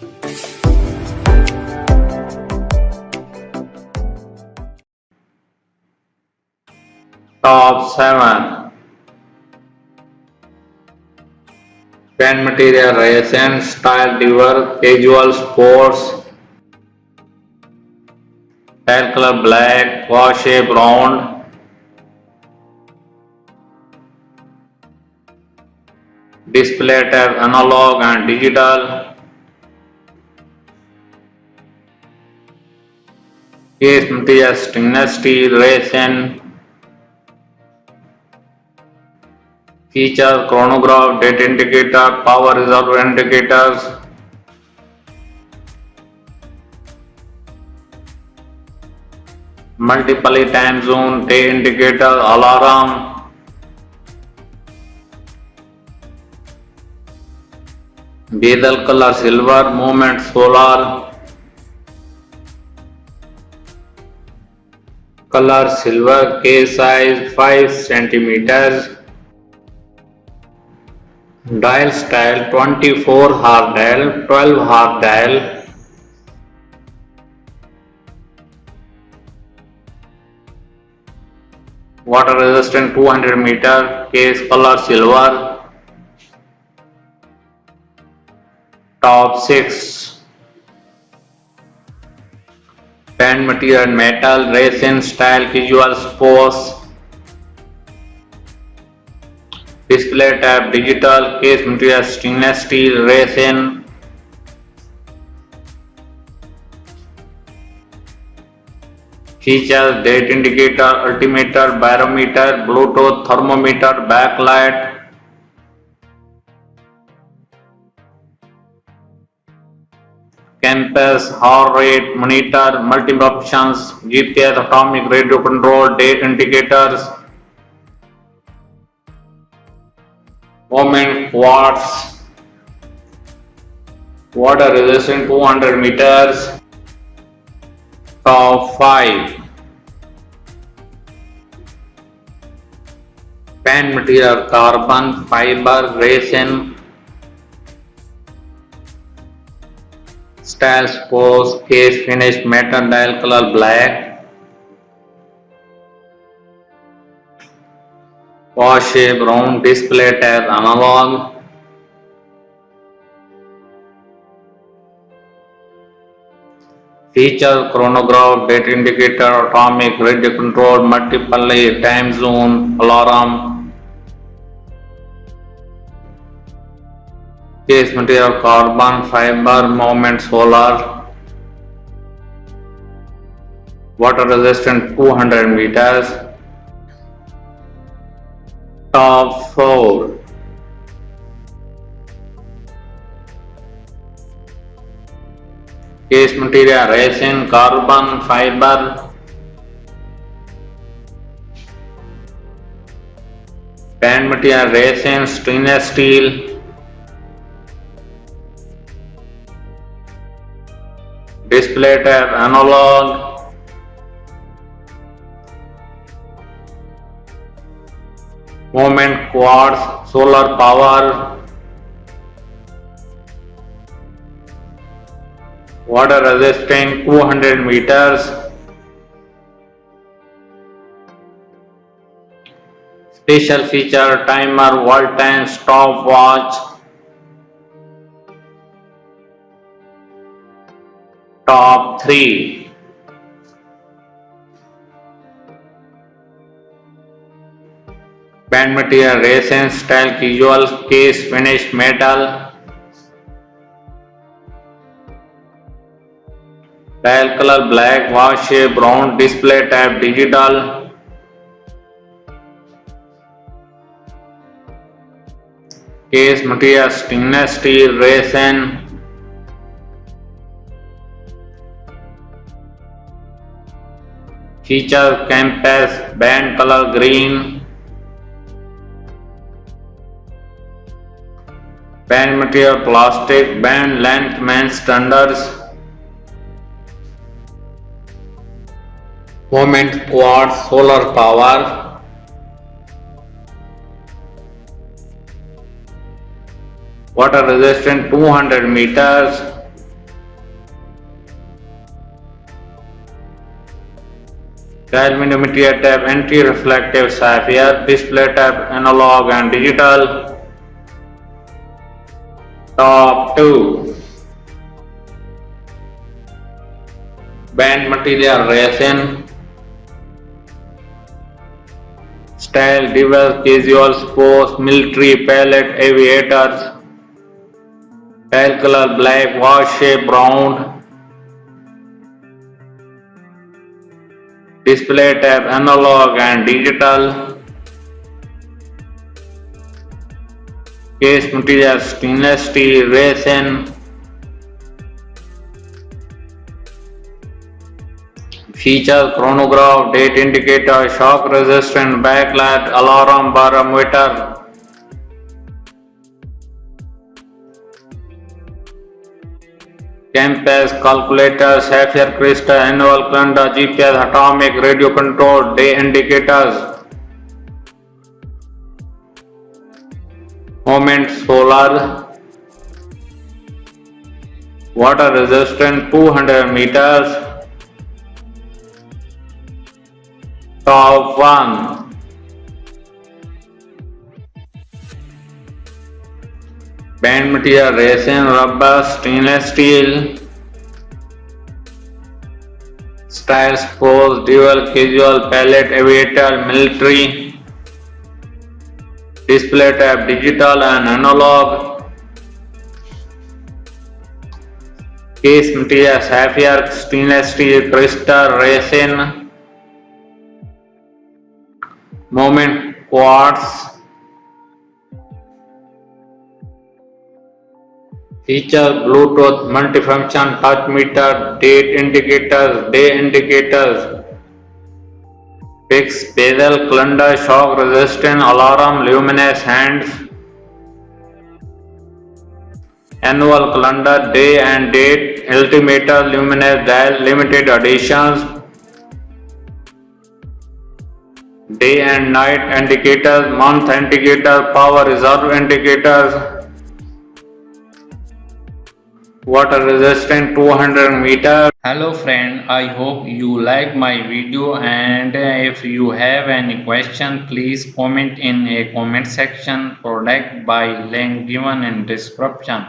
Top 7. Paint material resin, style diver, casual sports, tile color black, wash shape round, display type analog and digital, case material stainless steel, resin, feature chronograph, date indicator, power reserve indicators, multiple time zone, day indicator, alarm, bezel color silver, movement solar, color silver, case size 5 centimeters, dial style 24 hard dial, 12 hard dial, water resistant 200 meter, case color silver. Top 6. Paint material metal, resin, style casual sports, display type digital, case material stainless steel, resin, features date indicator, altimeter, barometer, Bluetooth, thermometer, backlight, compass, heart rate monitor, multiple options, GPS, atomic radio control, date indicators, moment quartz, water resistant 200 meters. Top 5. Paint material carbon, fiber, resin, style sports, case finish metal, dial color black, wash shape round, display type analog, feature chronograph, date indicator, atomic radio control, multiple time zone, alarm, case material carbon, fiber, movement solar, water resistant 200 meters. Top 4. Case material resin, carbon, fiber, paint material resin, stainless steel, display type analog, movement quartz, solar power, water resistant 200 meters, special feature timer, wall time, stopwatch. Top 3. Paint material resin, style casual, case finish metal, dial color black, wash shape round, display type digital, case material stainless steel, resin, feature compass, band color green, band material plastic, band length main standards, moment quartz, solar power, water resistant 200 meters, Calorimeter tab, anti-reflective sapphire, display tab, analog and digital. Top 2. Band material resin. Style diverse, casual, sports, military, palette, aviators. Tile color black, wash shape round. Display tab, analog and digital. Case material, stainless steel, resin. Features chronograph, date indicator, shock resistant backlight, alarm barometer. Compass, calculator, sapphire crystal, annual calendar, GPS, atomic, radio control, day indicators. Moment solar, water resistant 200 meters. Top 1. Band material resin, rubber, stainless steel. Style sports, dual, casual, palette, aviator, military. Display tab, digital and analog. Case material, sapphire, stainless steel, crystal, resin. Moment quartz. Feature Bluetooth, multifunction touch meter, date indicators, day indicators. Fixed bezel, calendar, shock resistant, alarm, luminous hands. Annual calendar, day and date, altimeter, luminous dial, limited editions. Day and night indicators, month indicator, power reserve indicators. Water resistant 200 meters. Hello friend, I hope you like my video, and if you have any question, please comment in a comment section. Product by link given in description.